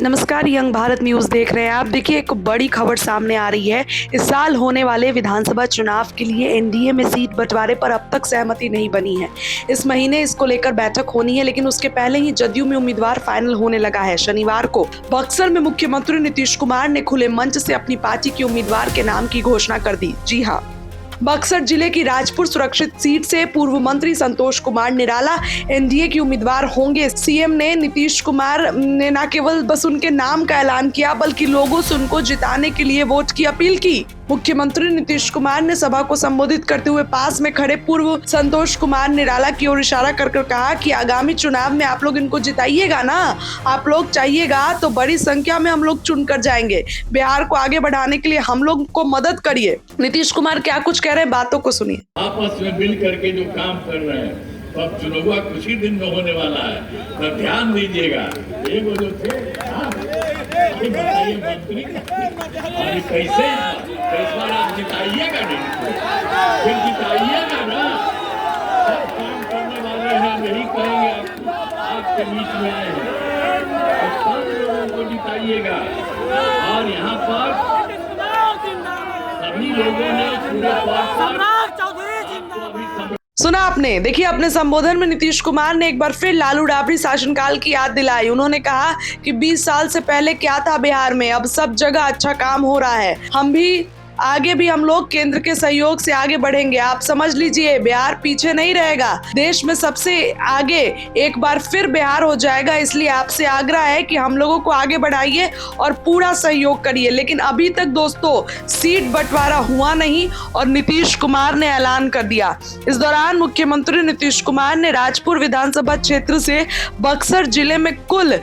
नमस्कार, young Bharat news देख रहे हैं आप। देखिए, एक बड़ी खबर सामने आ रही है। इस साल होने वाले विधानसभा चुनाव के लिए एनडीए में सीट बंटवारे पर अब तक सहमति नहीं बनी है। इस महीने इसको लेकर बैठक होनी है, लेकिन उसके पहले ही जदयू में उम्मीदवार फाइनल होने लगा है। शनिवार को बक्सर में मुख्यमंत्री नीतीश कुमार ने खुले मंच से अपनी पार्टी के उम्मीदवार के नाम की घोषणा कर दी। जी हाँ, बक्सर जिले की राजपुर सुरक्षित सीट से पूर्व मंत्री संतोष कुमार निराला एनडीए के उम्मीदवार होंगे। सीएम ने नीतीश कुमार ने न केवल बस उनके नाम का ऐलान किया, बल्कि लोगों से उनको जिताने के लिए वोट की अपील की। मुख्यमंत्री नीतीश कुमार ने सभा को संबोधित करते हुए पास में खड़े पूर्व संतोष कुमार निराला की ओर इशारा कर कहा कि आगामी चुनाव में आप लोग इनको जिताइएगा ना, आप लोग चाहिएगा तो बड़ी संख्या में हम लोग चुनकर जाएंगे। बिहार को आगे बढ़ाने के लिए हम लोग को मदद करिए। नीतीश कुमार क्या कुछ कह रहे हैं, बातों को सुनिए। आपस में मिल करके जो काम कर रहे हैं, अब चुनाव कुछ ही दिन में होने वाला है, तो ध्यान दीजिएगा। एक वो जो थे बताइए मंत्री, अरे कैसे इस बार आप जिताइएगा नहीं, फिर जिताइएगा ना। सब काम करने वाले हैं, यही कहेंगे आपके बीच में आए हैं, तो सब लोगों को जिताइएगा। और यहाँ पर सभी लोगों ने पूरे सुना आपने। देखिए, अपने संबोधन में नीतीश कुमार ने एक बार फिर लालू राबड़ी शासनकाल की याद दिलाई। उन्होंने कहा कि 20 साल से पहले क्या था बिहार में, अब सब जगह अच्छा काम हो रहा है। आगे भी हम लोग केंद्र के सहयोग से आगे बढ़ेंगे। आप समझ लीजिए, बिहार पीछे नहीं रहेगा, देश में सबसे आगे एक बार फिर बिहार हो जाएगा। इसलिए आपसे आग्रह है कि हम लोगों को आगे बढ़ाइए और पूरा सहयोग करिए। लेकिन अभी तक दोस्तों सीट बंटवारा हुआ नहीं और नीतीश कुमार ने ऐलान कर दिया। इस दौरान मुख्यमंत्री नीतीश कुमार ने राजपुर विधानसभा क्षेत्र से बक्सर जिले में कुल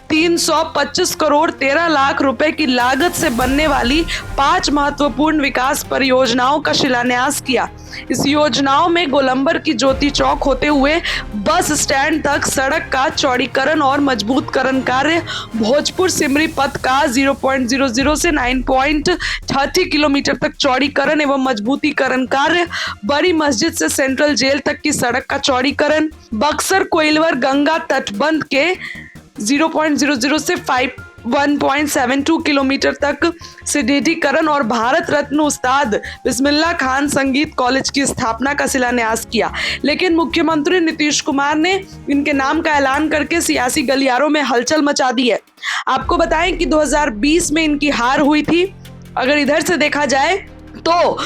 325 करोड़ 13 लाख रुपए की लागत से बनने वाली 5 महत्वपूर्ण विकास परियोजनाओं का शिलान्यास किया। इस योजनाओं में गोलंबर की ज्योति चौक होते हुए बस स्टैंड तक सड़क का चौड़ीकरण और मजबूतकरण कार्य, भोजपुर सिमरी पथ का 0.00 से 9.30 किलोमीटर तक चौड़ीकरण एवं मजबूतीकरण कार्य, बड़ी मस्जिद से सेंट्रल जेल तक की सड़क का चौड़ीकरण, बक्सर कोइलवर गंगा तटबंध के 0.00 से 1.72 किलोमीटर तक सुदृढ़ीकरण और भारत रत्न उस्ताद बिस्मिल्लाह खान संगीत कॉलेज की स्थापना का शिलान्यास किया। लेकिन मुख्यमंत्री नीतीश कुमार ने इनके नाम का ऐलान करके सियासी गलियारों में हलचल मचा दी है। आपको बताएं कि 2020 में इनकी हार हुई थी। अगर इधर से देखा जाए तो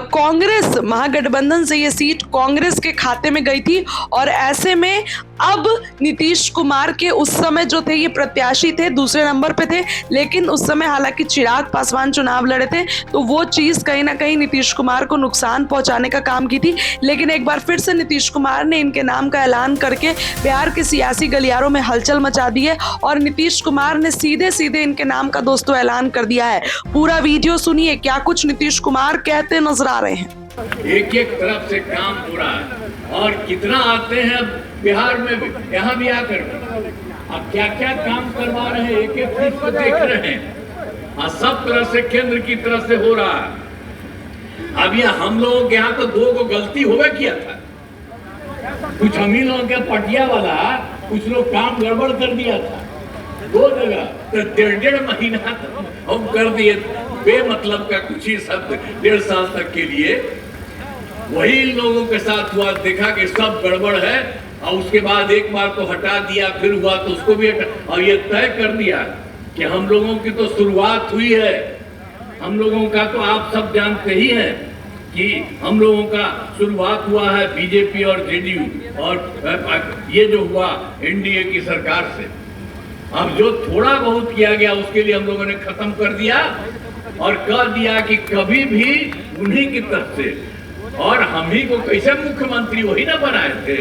कांग्रेस महागठबंधन से ये सीट कांग्रेस के खाते में गई थी और ऐसे में अब नीतीश कुमार के उस समय जो थे ये प्रत्याशी थे, दूसरे नंबर पे थे। लेकिन उस समय हालांकि चिराग पासवान चुनाव लड़े थे, तो वो चीज कहीं ना कहीं नीतीश कुमार को नुकसान पहुंचाने का काम की थी। लेकिन एक बार फिर से नीतीश कुमार ने इनके नाम का ऐलान करके बिहार के सियासी गलियारों में हलचल मचा दी है और नीतीश कुमार ने सीधे सीधे इनके नाम का दोस्तों ऐलान कर दिया है। पूरा वीडियो सुनिए, क्या कुछ नीतीश कुमार कहते नजर आ रहे हैं। एक एक तरफ से काम हो रहा है और कितना आते हैं बिहार में भी, यहाँ भी आकर अब क्या क्या काम करवा रहे हैं, एक एक चीज को देख रहे हैं और सब तरह से केंद्र की तरफ से हो रहा है। अब ये हम लोगों के यहाँ तो 2 को गलती हुआ किया था, कुछ हम ही लोगों के पटिया वाला कुछ लोग काम गड़बड़ कर दिया था 2 जगह, तो 1.5 महीना हम कर दिए बेमतलब का कुछ ही शब्द 1.5 साल तक के लिए। वही लोगों के साथ हुआ, देखा कि सब गड़बड़ है और उसके बाद एक बार तो हटा दिया, फिर हुआ तो उसको भी हटा और ये तय कर दिया कि हम लोगों की तो शुरुआत हुई है। हम लोगों का तो आप सब जानते ही हैं कि हम लोगों का शुरुआत हुआ है बीजेपी और जेडीयू और ये जो हुआ एनडीए की सरकार से। अब जो थोड़ा बहुत किया गया उसके लिए हम लोगों ने खत्म कर दिया और कह दिया कि कभी भी उन्हीं की तरफ से, और हम ही को कैसे मुख्यमंत्री वही ना बनाए थे,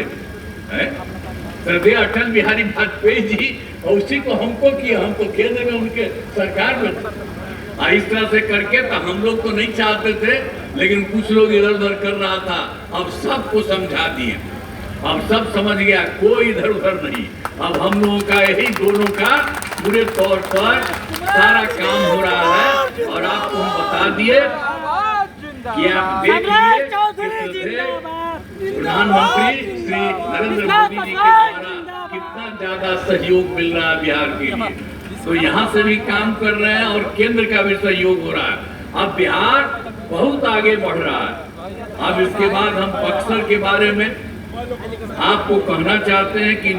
श्रद्धेय अटल बिहारी वाजपेयी जी, और उसी को हमको किया, हम तो केंद्र में उनके सरकार में थे। इस तरह से करके तो हम लोग तो नहीं चाहते थे, लेकिन कुछ लोग इधर उधर कर रहा था। अब सबको समझा दिए, अब सब समझ गया, कोई इधर उधर नहीं। अब हम लोगों का यही दोनों का पूरे तौर पर सारा काम हो रहा है और आपको हम बता दिए कि आप देख लीजिए प्रधानमंत्री श्री नरेंद्र मोदी जी के द्वारा कितना ज्यादा सहयोग मिल रहा है बिहार के लिए। तो यहाँ से भी काम कर रहे हैं और केंद्र का भी सहयोग हो रहा है। अब बिहार बहुत आगे बढ़ रहा है। अब इसके बाद हम बक्सर के बारे में आपको कहना चाहते हैं कि